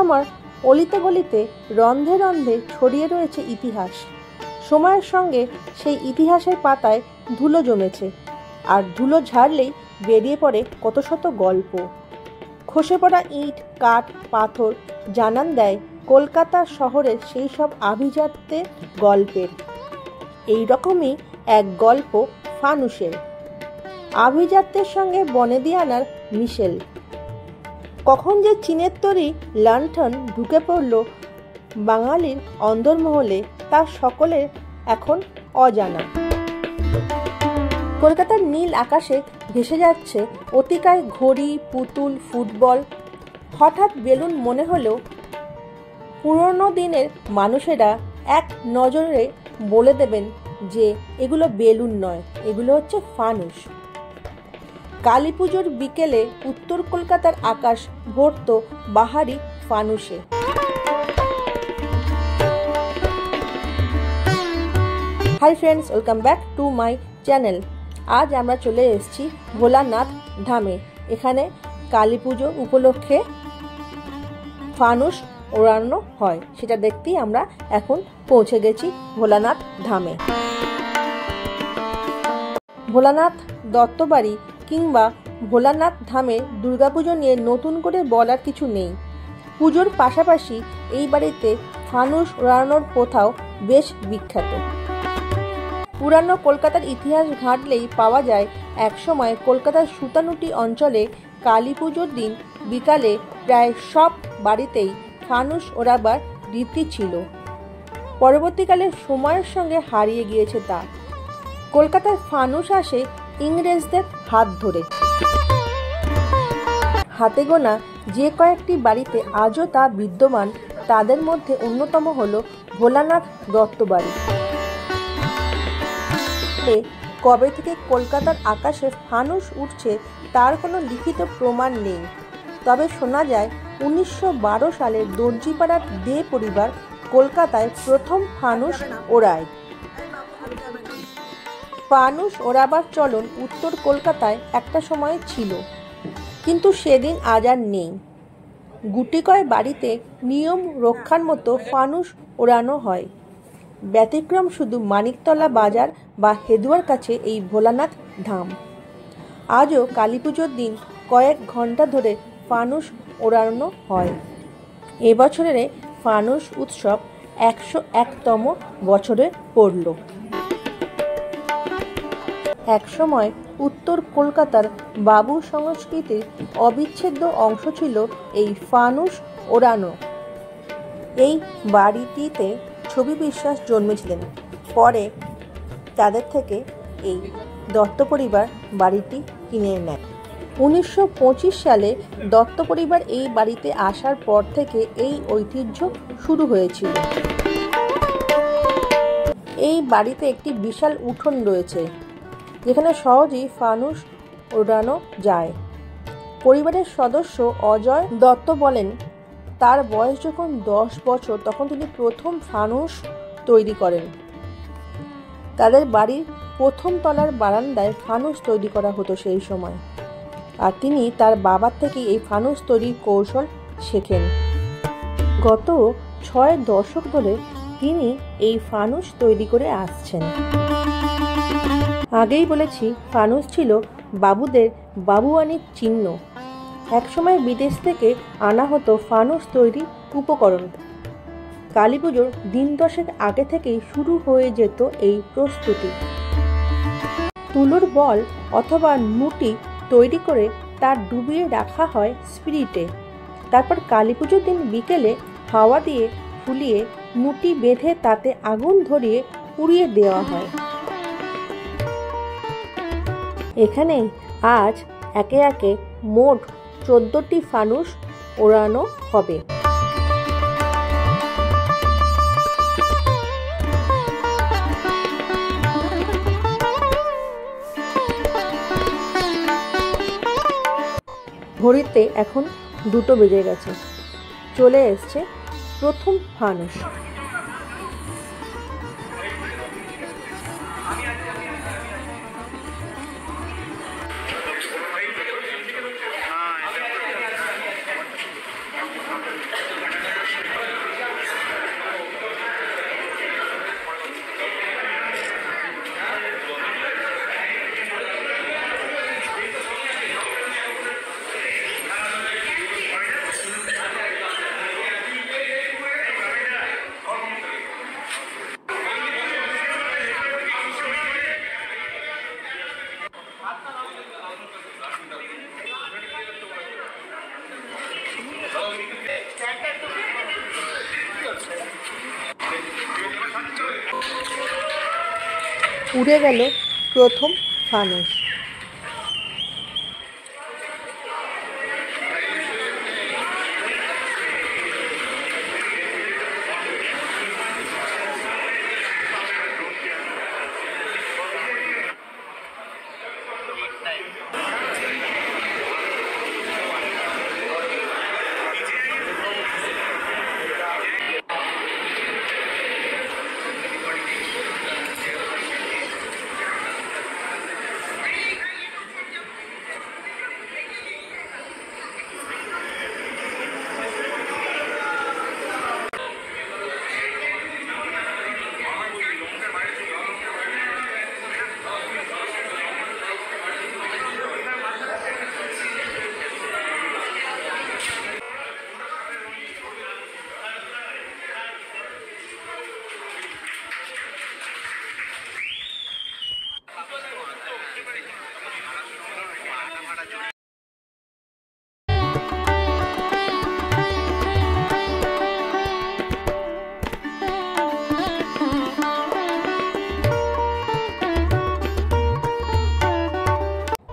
সিনেমার অলিতে গলিতে রন্ধে রন্ধে ছড়িয়ে রয়েছে ইতিহাস। সময়ের সঙ্গে সেই ইতিহাসের পাতায় ধুলো জমেছে, আর ধুলো ঝাড়লেই বেরিয়ে পড়ে কত শত গল্প। খসে পড়া ইট, কাঠ, পাথর জানান দেয় কলকাতা শহরের সেই সব আভিজাত্যের গল্পের। এই রকমই এক গল্প ফানুসের। আভিজাত্যের সঙ্গে বনেদিয়ানার মিশেল। কখন যে চীনের তৈরি লণ্ঠন ঢুকে পড়ল বাঙালির অন্দরমহলে, তা সকলের এখন অজানা। কলকাতার নীল আকাশে ভেসে যাচ্ছে অতিকায় ঘড়ি, পুতুল, ফুটবল। হঠাৎ বেলুন মনে হলেও পুরনো দিনের মানুষেরা এক নজরে বলে দেবেন যে এগুলো বেলুন নয়, এগুলো হচ্ছে ফানুস। কালী পুজোর বিকেলে উত্তর কলকাতার আকাশ ভরত বাহারি ফানুসে। Hi friends, welcome back to my channel. আজ আমরা চলে এসেছি ভোলানাথ ধামে। এখানে কালী পুজো উপলক্ষে ফানুস ওড়ানো হয়, সেটা দেখতেই আমরা এখন পৌঁছে গেছি ভোলানাথ ধামে। ভোলানাথ দত্তবাড়ি কিংবা ভোলানাথ ধামে দুর্গাপুজো নিয়ে নতুন করে বলার কিছু নেই। পুজোর পাশাপাশি এই বাড়িতে ফানুস ওড়ানোর প্রথাও বেশ বিখ্যাত। পুরানো কলকাতার ইতিহাস ঘাঁটলেই পাওয়া যায় একসময় কলকাতার সুতানুটি অঞ্চলে কালী পুজোর দিন বিকালে প্রায় সব বাড়িতেই ফানুস ওড়াবার রীতি ছিল। পরবর্তীকালে সময়ের সঙ্গে হারিয়ে গিয়েছে তা। কলকাতার ফানুস আসে ইংরেজদের হাত ধরে। হাতে গোনা যে কয়েকটি বাড়িতে আজও তা বিদ্যমান, তাদের মধ্যে অন্যতম হল ভোলানাথ দত্তবাড়ি। কবে থেকে কলকাতার আকাশে ফানুস উঠছে তার কোনো লিখিত প্রমাণ নেই, তবে শোনা যায় 1912 সালে দর্জিপাড়ার দে পরিবার কলকাতায় প্রথম ফানুস ওড়ায়। ফানুস ওড়াবার চলন উত্তর কলকাতায় একটা সময় ছিল, কিন্তু সেদিন আজ আর নেই। গুটিকয় বাড়িতে নিয়ম রক্ষার মতো ফানুস ওড়ানো হয়। ব্যতিক্রম শুধু মানিকতলা বাজার বা হেদুয়ার কাছে এই ভোলানাথ ধাম। আজও কালী পুজোর দিন কয়েক ঘন্টা ধরে ফানুস ওড়ানো হয়। এবছরের ফানুস উৎসব 101তম বছরে পড়ল। একসময় উত্তর কলকাতার বাবু সংস্কৃতির অবিচ্ছেদ্য অংশ ছিল এই ফানুস ওড়ানো। এই বাড়িটিতে ছবি বিশ্বাস জন্মেছিলেন, পরে তাদের থেকে এই দত্ত পরিবার বাড়িটি কিনে নেয়। 1925 সালে দত্ত পরিবার এই বাড়িতে আসার পর থেকে এই ঐতিহ্য শুরু হয়েছিল। এই বাড়িতে একটি বিশাল উঠোন রয়েছে, যেখানে সহজেই ফানুস ওড়ানো যায়। পরিবারের সদস্য অজয় দত্ত বলেন, তার বয়স যখন 10 বছর তখন তিনি প্রথম ফানুস তৈরি করেন। তাদের বাড়ির প্রথম তলার বারান্দায় ফানুস তৈরি করা হতো সেই সময়, আর তিনি তার বাবার থেকে এই ফানুস তৈরির কৌশল শেখেন। গত 6 দশক ধরে তিনি এই ফানুস তৈরি করে আসছেন। আগেই বলেছি, ফানুস ছিল বাবুদের বাবুয়ানির চিহ্ন। একসময় বিদেশ থেকে আনা হতো ফানুস তৈরি উপকরণ। কালী পুজোর দিন 10 আগে থেকেই শুরু হয়ে যেত এই প্রস্তুতি। তুলোর বল অথবা নুটি তৈরি করে তা ডুবিয়ে রাখা হয় স্পিরিটে। তারপর কালী পুজোর দিন বিকেলে হাওয়া দিয়ে ফুলিয়ে নুটি বেঁধে তাতে আগুন ধরিয়ে পুড়িয়ে দেওয়া হয়। এখানে আজ একে একে মোট 14টি ফানুস ওড়ানো হবে। ঘড়িতে এখন 2টো বেজে গেছে। চলে এসছে প্রথম ফানুস। উড়ে গেল প্রথম ফানুস।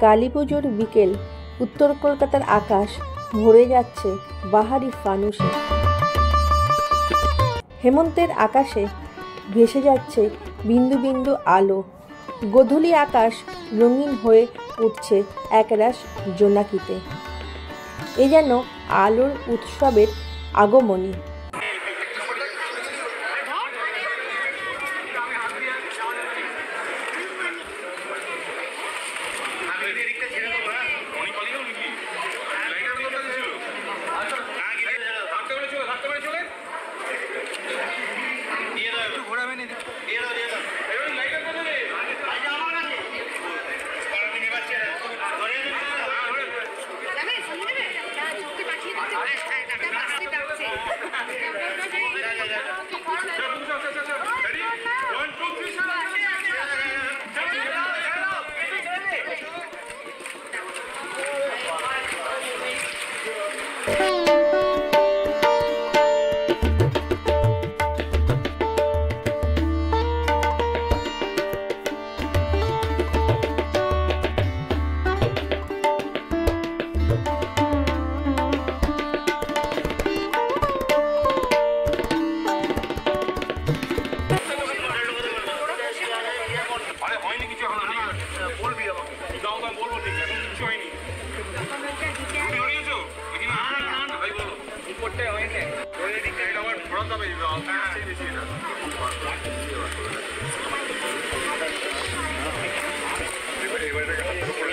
কালী পুজোর বিকেল, উত্তর কলকাতার আকাশ ভরে যাচ্ছে বাহারি ফানুসে। হেমন্তের আকাশে ভেসে যাচ্ছে বিন্দু বিন্দু আলো। গোধূলি আকাশ রঙিন হয়ে উঠছে একরাশ জোনাকিতে। এ যেন আলোর উৎসবের আগমনী।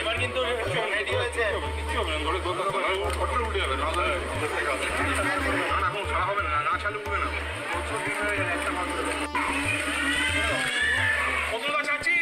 এবার কিন্তু রেডি হয়েছে, কিছু হবে না, ধরে ফটো উঠে যাবে, না এখন ছাড়া হবে না, না ছাড়লে উঠবে না। কতগুলো ছাড়ছি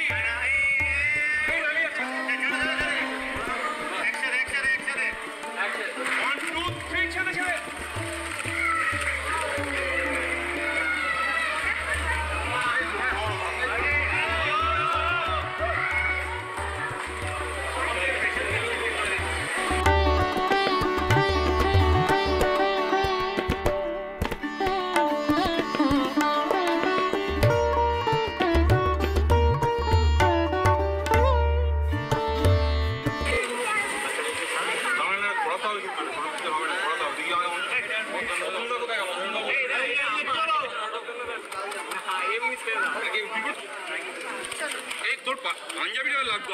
পাঞ্জাবিটা লাগবে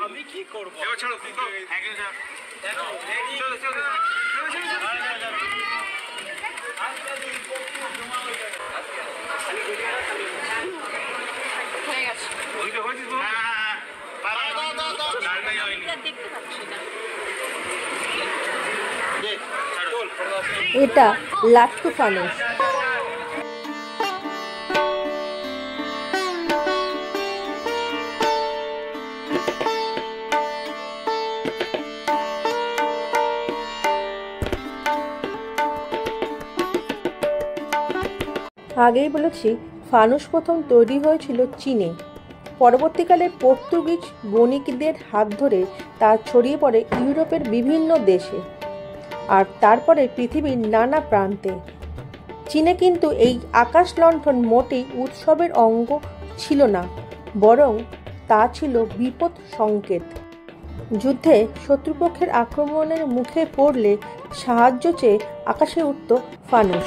আমি কি করবো এবার ছাড়ো এটা লাট্টু ফানুস। আগেই বলেছি, ফানুস প্রথম তৈরি হয়েছিল চীনে। পরবর্তীকালে পর্তুগিজ বণিকদের হাত ধরে তা ছড়িয়ে পড়ে ইউরোপের বিভিন্ন দেশে, আর তারপরে পৃথিবীর নানা প্রান্তে। চীনে কিন্তু এই আকাশ লণ্ঠন মোটেই উৎসবের অঙ্গ ছিল না, বরং তা ছিল বিপদ সংকেত। যুদ্ধে শত্রুপক্ষের আক্রমণের মুখে পড়লে সাহায্য চেয়ে আকাশে উঠত ফানুস।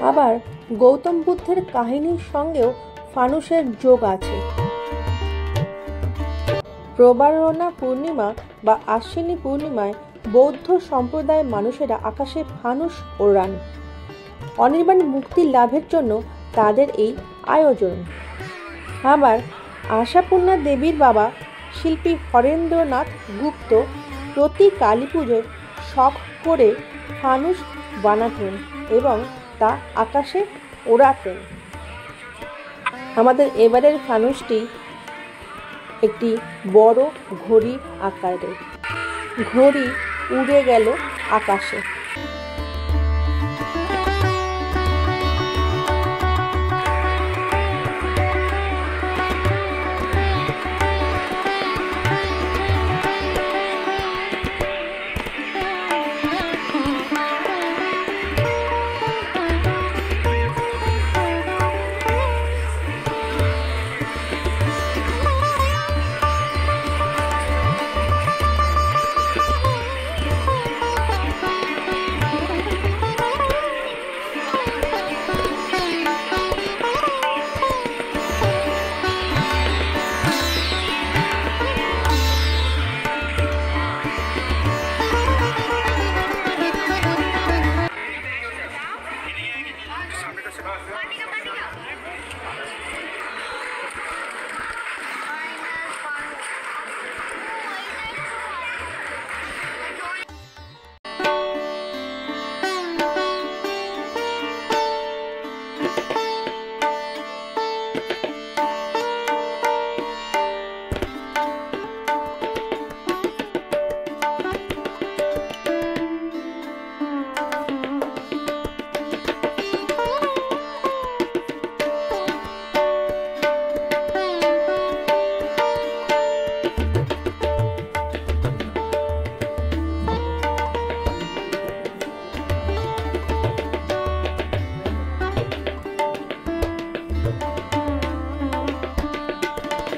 আবার গৌতম বুদ্ধের কাহিনীর সঙ্গেও ফানুসের যোগ আছে। প্রবারণা পূর্ণিমা বা আশ্বিনী পূর্ণিমায় বৌদ্ধ সম্প্রদায়ের মানুষেরা আকাশে ফানুস ওড়ান। অনির্বাণ মুক্তি লাভের জন্য তাদের এই আয়োজন। আবার আশাপূর্ণা দেবীর বাবা শিল্পী হরেন্দ্রনাথ গুপ্ত প্রতি কালী পুজোয় শখ করে ফানুস বানাতেন এবং তা আকাশে ওড়াতেন। আমাদের এবারের ফানুসটি একটি বড় ঘড়ির আকারের। ঘড়ি উড়ে গেল আকাশে।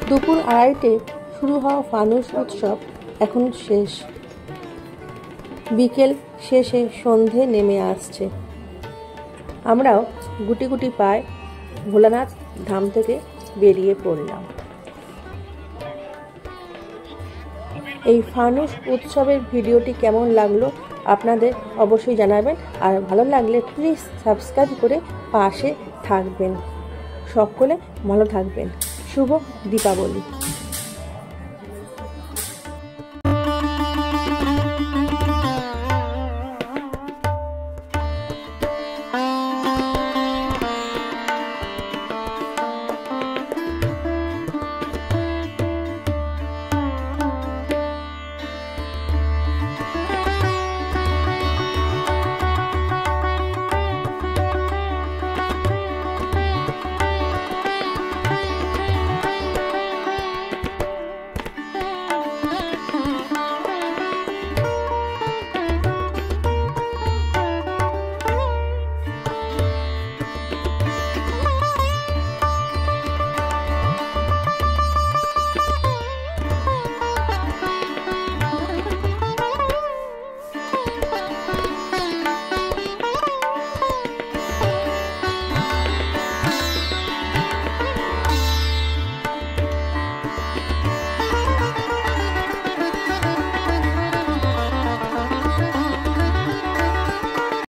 দুপুর 2:30 শুরু হওয়া ফানুস উৎসব এখন শেষ। বিকেল শেষে সন্ধে নেমে আসছে। আমরাও গুটি গুটি পায়ে ভোলানাথ ধাম থেকে বেরিয়ে পড়লাম। এই ফানুস উৎসবের ভিডিওটি কেমন লাগলো আপনাদের অবশ্যই জানাবেন, আর ভালো লাগলে প্লিজ সাবস্ক্রাইব করে পাশে থাকবেন। সকলে ভালো থাকবেন। শুভ দীপাবলি।